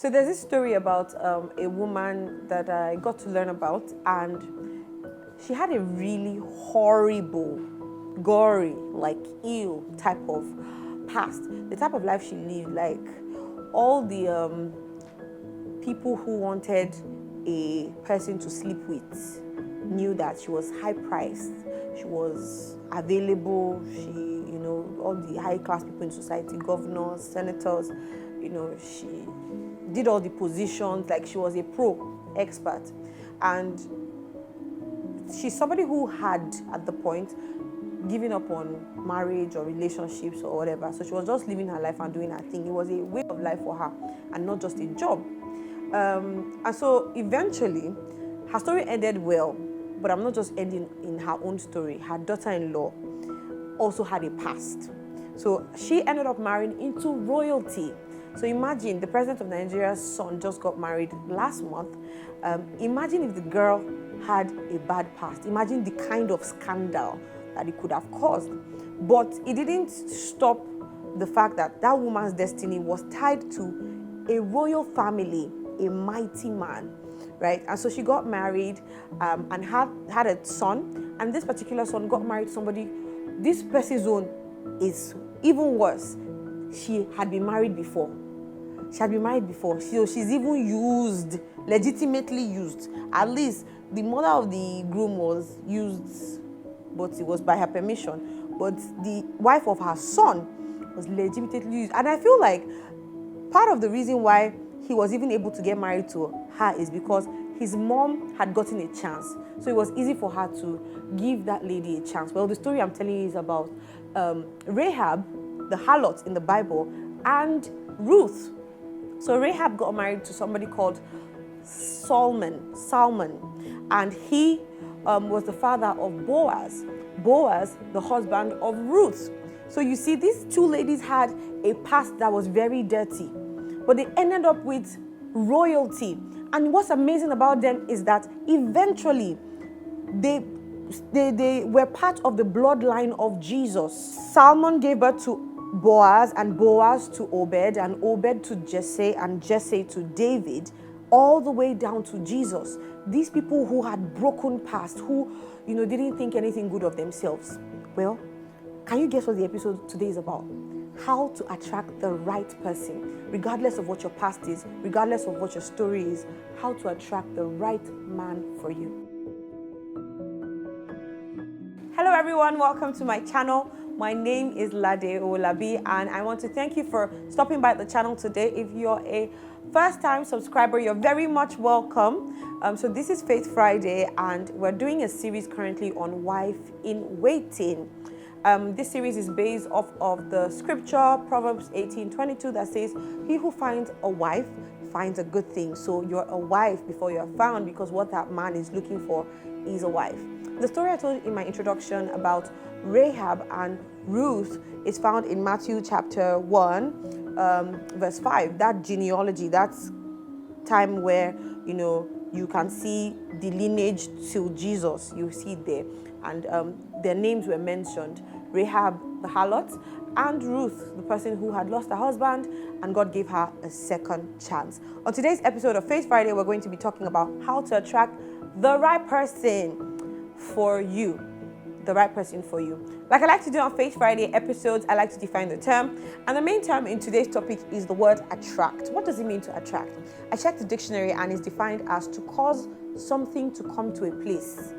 So there's this story about a woman that I got to learn about, and she had a really horrible, gory, like ill type of past. The type of life she lived, like all the people who wanted a person to sleep with knew that she was high priced, she was available, all the high class people in society, governors, senators, she did all the positions, like she was a pro expert. And she's somebody who had, at the point, given up on marriage or relationships or whatever. So she was just living her life and doing her thing. It was a way of life for her and not just a job. And so eventually, her story ended well, but I'm not just ending in her own story. Her daughter-in-law also had a past. So she ended up marrying into royalty. So imagine, the president of Nigeria's son just got married last month. Imagine if the girl had a bad past. Imagine the kind of scandal that it could have caused. But it didn't stop the fact that that woman's destiny was tied to a royal family, a mighty man, right? And so she got married and had a son. And this particular son got married to somebody. This person's own is even worse. She had been married before. So she's even used, legitimately used. At least the mother of the groom was used, but it was by her permission. But the wife of her son was legitimately used. And I feel like part of the reason why he was even able to get married to her is because his mom had gotten a chance. So it was easy for her to give that lady a chance. Well, the story I'm telling you is about Rahab, the harlot in the Bible, and Ruth. So Rahab got married to somebody called Salmon, and he was the father of Boaz, the husband of Ruth. So you see, these two ladies had a past that was very dirty, but they ended up with royalty. And what's amazing about them is that eventually they were part of the bloodline of Jesus. Salmon gave birth to Boaz, and Boaz to Obed, and Obed to Jesse, and Jesse to David, all the way down to Jesus. These people who had broken past, who didn't think anything good of themselves. Well, can you guess what the episode today is about? How to attract the right person, regardless of what your past is, regardless of what your story is. How to attract the right man for you. Hello everyone, welcome to my channel. My name is Lade Olabi, and I want to thank you for stopping by the channel today. If you're a first-time subscriber, you're very much welcome. So this is Faith Friday, and we're doing a series currently on wife in waiting. This series is based off of the scripture, Proverbs 18:22, that says, "He who finds a wife finds a good thing." So you're a wife before you're found, because what that man is looking for is a wife. The story I told in my introduction about Rahab and Ruth is found in Matthew chapter 1, verse 5. That genealogy, that's time where, you can see the lineage to Jesus. You see it there. And their names were mentioned. Rahab, the harlot, and Ruth, the person who had lost her husband, and God gave her a second chance. On today's episode of Faith Friday, we're going to be talking about how to attract the right person for you. The right person for you. Like I like to do on Faith Friday episodes, I like to define the term. And the main term in today's topic is the word attract. What does it mean to attract? I checked the dictionary, and it's defined as to cause something to come to a place.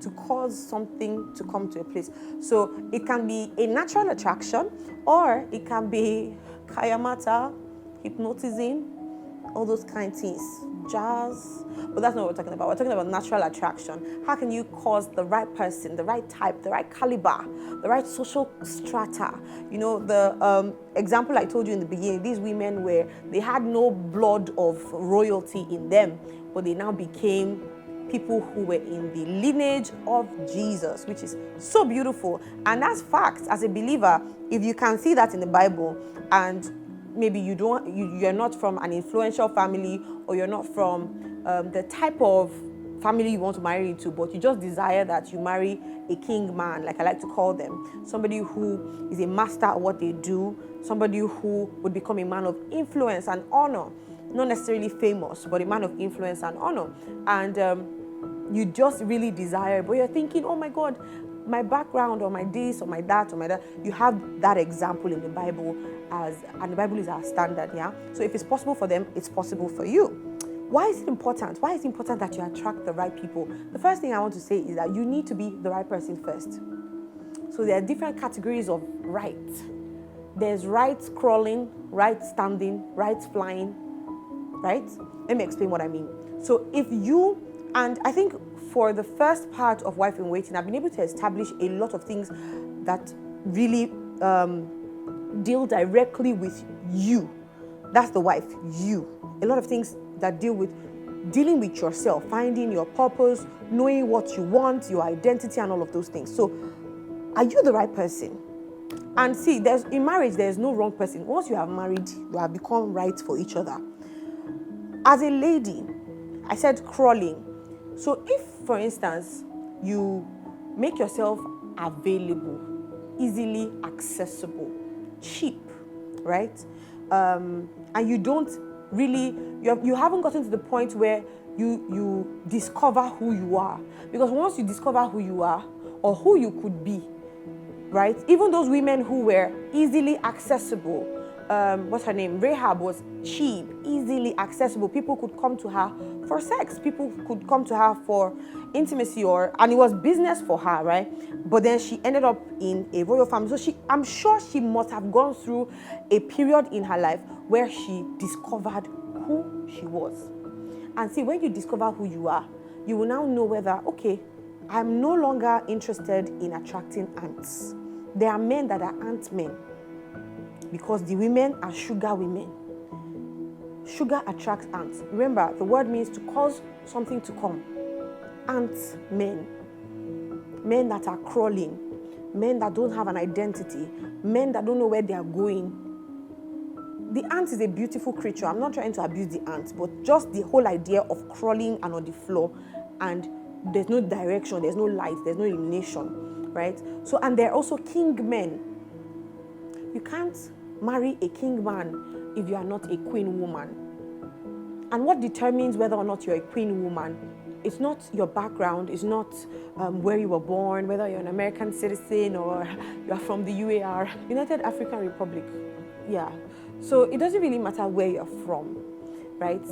To cause something to come to a place. So it can be a natural attraction, or it can be kayamata, hypnotism, all those kind of things, jazz. But that's not what we're talking about. We're talking about natural attraction. How can you cause the right person, the right type, the right caliber, the right social strata? The example I told you in the beginning, these women they had no blood of royalty in them, but they now became people who were in the lineage of Jesus, which is so beautiful. And that's facts. As a believer, if you can see that in the Bible, and maybe you're not from an influential family, or you're not from the type of family you want to marry into, but you just desire that you marry a king man, like I like to call them, somebody who is a master at what they do, somebody who would become a man of influence and honor, not necessarily famous, but a man of influence and honor. And you just really desire, but you're thinking, oh my God, my background or my this or my that or my that. You have that example in the Bible and the Bible is our standard, yeah? So if it's possible for them, it's possible for you. Why is it important? Why is it important that you attract the right people? The first thing I want to say is that you need to be the right person first. So there are different categories of right. There's right crawling, right standing, right flying, right? Let me explain what I mean. So if you, and I think for the first part of Wife in Waiting, I've been able to establish a lot of things that really deal directly with you. That's the wife, you. A lot of things that deal with dealing with yourself, finding your purpose, knowing what you want, your identity, and all of those things. So, are you the right person? And see, in marriage, there's no wrong person. Once you have married, you have become right for each other. As a lady, I said crawling. So if, for instance, you make yourself available, easily accessible, cheap, right? And you don't really, you haven't gotten to the point where you discover who you are. Because once you discover who you are or who you could be, right? Even those women who were easily accessible, what's her name? Rahab was cheap, easily accessible. People could come to her for sex. People could come to her for intimacy, and it was business for her, right? But then she ended up in a royal family. So I'm sure she must have gone through a period in her life where she discovered who she was. And see, when you discover who you are, you will now know whether, okay, I'm no longer interested in attracting ants. There are men that are ant men because the women are sugar women. Sugar attracts ants. Remember, the word means to cause something to come. Ants, men. Men that are crawling. Men that don't have an identity. Men that don't know where they are going. The ant is a beautiful creature. I'm not trying to abuse the ant, but just the whole idea of crawling and on the floor, and there's no direction, there's no light, there's no illumination, right? So, and there are also king men. You can't marry a king man if you are not a queen woman. And what determines whether or not you're a queen woman? It's not your background, it's not where you were born, whether you're an American citizen or you're from the UAR, United African Republic. Yeah. So it doesn't really matter where you're from, right?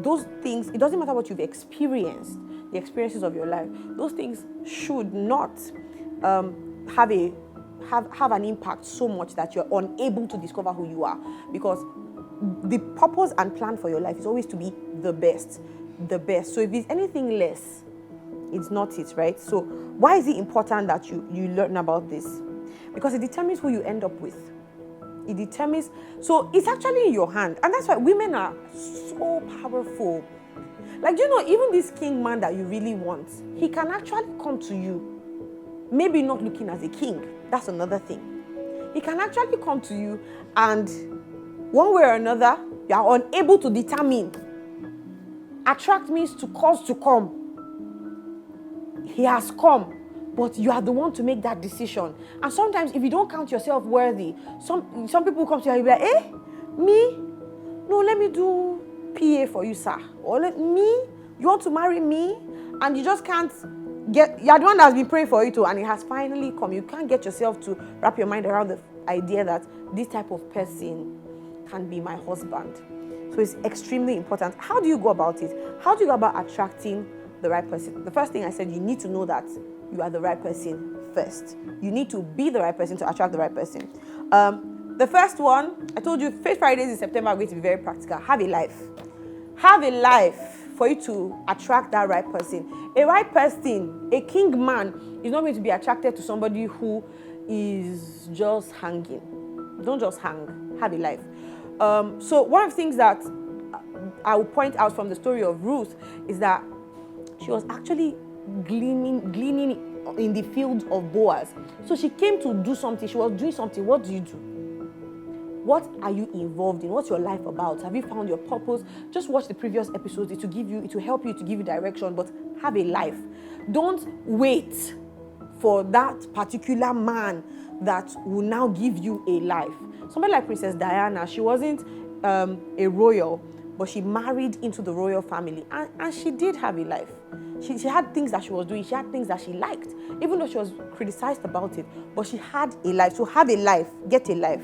Those things, it doesn't matter what you've experienced, the experiences of your life. Those things should not have an impact so much that you're unable to discover who you are. Because the purpose and plan for your life is always to be the best. The best. So if it's anything less, it's not it, right? So why is it important that you learn about this? Because it determines who you end up with. It determines, so it's actually in your hand. And that's why women are so powerful. Like, you know, even this king man that you really want, he can actually come to you. Maybe not looking as a king. That's another thing. He can actually come to you and one way or another, you are unable to determine. Attract means to cause to come. He has come, but you are the one to make that decision. And sometimes if you don't count yourself worthy, some people come to you and you'll be like, me? No, let me do PA for you, sir. Or me? You want to marry me? And you just can't you're the one that's been praying for you too, and it has finally come. You can't get yourself to wrap your mind around the idea that this type of person can be my husband. So it's extremely important. How do you go about it? How do you go about attracting the right person? The first thing I said, you need to know that you are the right person first. You need to be the right person to attract the right person. The first one, I told you, Faith Fridays in September are going to be very practical. Have a life. Have a life for you to attract that right person. A right person, a king man, is not going to be attracted to somebody who is just hanging. Don't just hang. Have a life. So one of the things that I will point out from the story of Ruth is that she was actually gleaning in the field of Boaz. So she came to do something. She was doing something. What do you do? What are you involved in? What's your life about? Have you found your purpose? Just watch the previous episodes. It will help you to give you direction, but have a life. Don't wait for that particular man that will now give you a life. Somebody like Princess Diana, she wasn't a royal, but she married into the royal family, and she did have a life. She had things that she was doing. She had things that she liked, even though she was criticized about it. But she had a life. So have a life. Get a life.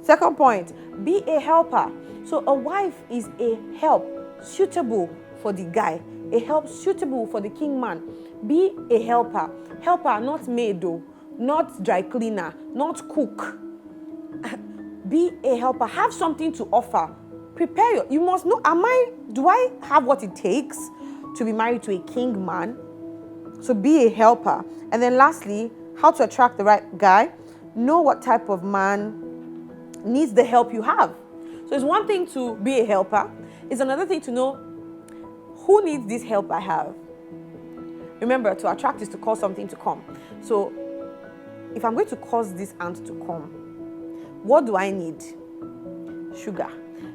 Second point, be a helper. So a wife is a help suitable for the guy, a help suitable for the king man. Be a helper. Helper, not maid though, not dry cleaner, not cook. Be a helper. Have something to offer. Prepare. You must know, do I have what it takes to be married to a king man? So be a helper. And then lastly, how to attract the right guy. Know what type of man needs the help you have. So it's one thing to be a helper. It's another thing to know who needs this help I have. Remember, to attract is to cause something to come. So if I'm going to cause this ant to come, what do I need? Sugar.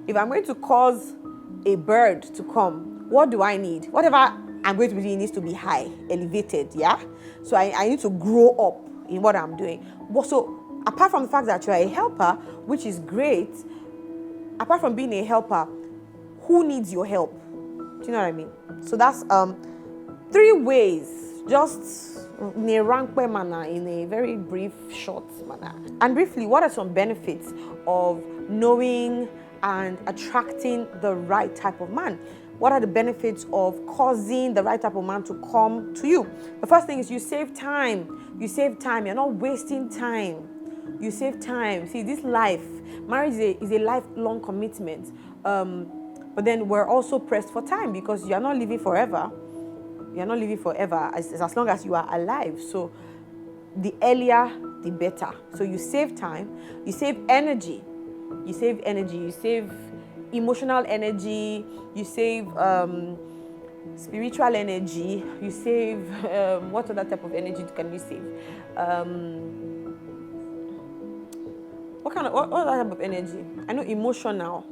If I'm going to cause a bird to come, what do I need? Whatever I'm going to be doing needs to be high, elevated, yeah? So I need to grow up in what I'm doing. So apart from the fact that you're a helper, which is great, apart from being a helper, who needs your help? Do you know what I mean? So that's 3 ways, just in a rank manner, in a very brief, short manner. And briefly, what are some benefits of knowing and attracting the right type of man? What are the benefits of causing the right type of man to come to you? The first thing is you save time. You save time. You're not wasting time. You save time. See, this life, marriage is a lifelong commitment. But then we're also pressed for time because you're not living forever. You're not living forever as long as you are alive. So the earlier, the better. So you save time. You save energy. You save energy. You save emotional energy. You save spiritual energy. You save what other type of energy can you save? What other type of energy? I know emotional,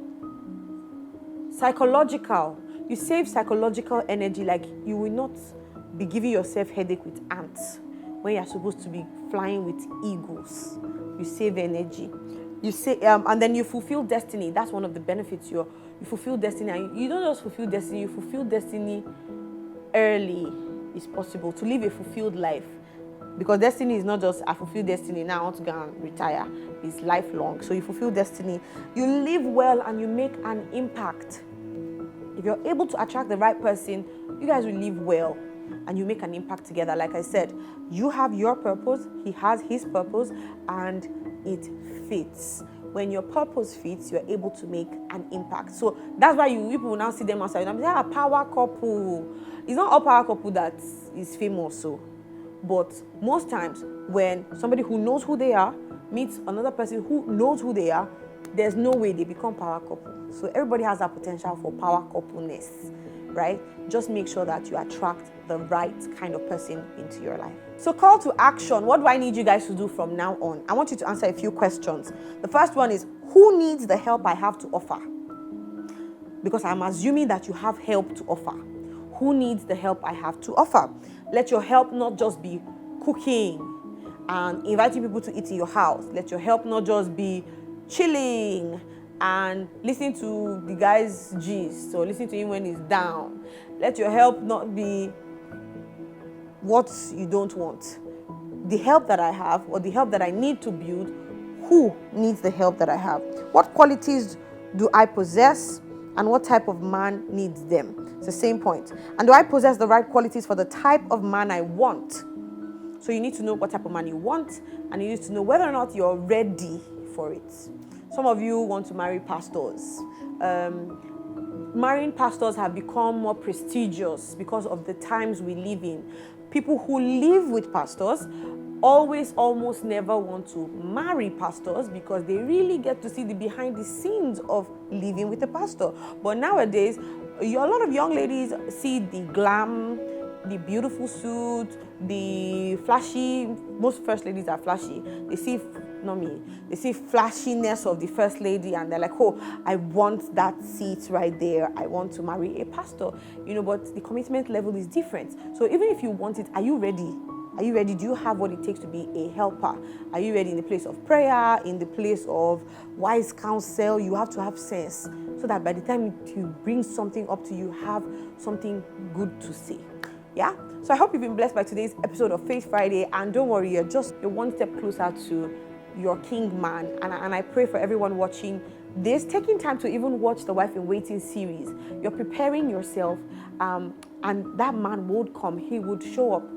psychological. You save psychological energy, like you will not be giving yourself headache with ants when you're supposed to be flying with eagles. You save energy. You say, and then you fulfill destiny. That's one of the benefits. You fulfill destiny, and you don't just fulfill destiny. You fulfill destiny early. It's possible to live a fulfilled life, because destiny is not just I fulfill destiny now I want to go and retire. It's lifelong. So you fulfill destiny. You live well and you make an impact. If you're able to attract the right person, you guys will live well and you make an impact together. Like I said, you have your purpose, he has his purpose, and it fits. When your purpose fits, you're able to make an impact. So that's why people will now see them outside and say, a power couple. It's not all power couple that is famous. So, but most times when somebody who knows who they are meets another person who knows who they are, there's no way they become power couple. So everybody has that potential for power coupleness, right? Just make sure that you attract the right kind of person into your life. So call to action. What do I need you guys to do from now on? I want you to answer a few questions. The first one is, who needs the help I have to offer? Because I'm assuming that you have help to offer. Who needs the help I have to offer? Let your help not just be cooking and inviting people to eat in your house. Let your help not just be chilling and listening to the guy's gist or listening to him when he's down. Let your help not be what you don't want. The help that I have or the help that I need to build, who needs the help that I have? What qualities do I possess and what type of man needs them? It's the same point. And do I possess the right qualities for the type of man I want? So you need to know what type of man you want, and you need to know whether or not you're ready for it. Some of you want to marry pastors. Marrying pastors have become more prestigious because of the times we live in. People who live with pastors almost never want to marry pastors because they really get to see the behind the scenes of living with a pastor. But nowadays, a lot of young ladies see the glam, the beautiful suit, the flashy. Most first ladies are flashy. They see flashiness of the first lady and they're like, oh, I want that seat right there. I want to marry a pastor. But the commitment level is different. So even if you want it, are you ready? Are you ready? Do you have what it takes to be a helper? Are you ready in the place of prayer, in the place of wise counsel? You have to have sense so that by the time you bring something up to you, have something good to say. Yeah? So I hope you've been blessed by today's episode of Faith Friday. And don't worry, you're one step closer to your king man. And I pray for everyone watching this, taking time to even watch the Wife in Waiting series. You're preparing yourself, and that man would come. He would show up.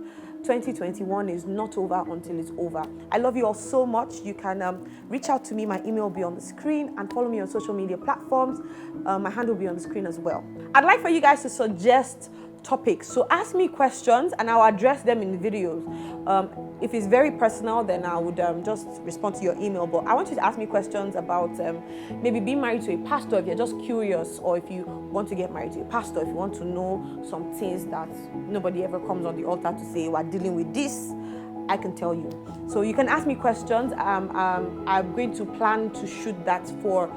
2021 is not over until it's over. I love you all so much. You can reach out to me. My email will be on the screen, and follow me on social media platforms. My handle will be on the screen as well. I'd like for you guys to suggest topics. So ask me questions and I'll address them in the videos. If it's very personal, then I would just respond to your email. But I want you to ask me questions about maybe being married to a pastor if you're just curious, or if you want to get married to a pastor, if you want to know some things that nobody ever comes on the altar to say, we're dealing with this, I can tell you. So you can ask me questions. I'm going to plan to shoot that for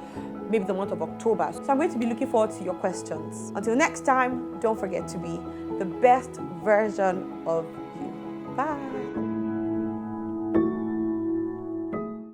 maybe the month of October. So I'm going to be looking forward to your questions. Until next time, don't forget to be the best version of you. Bye.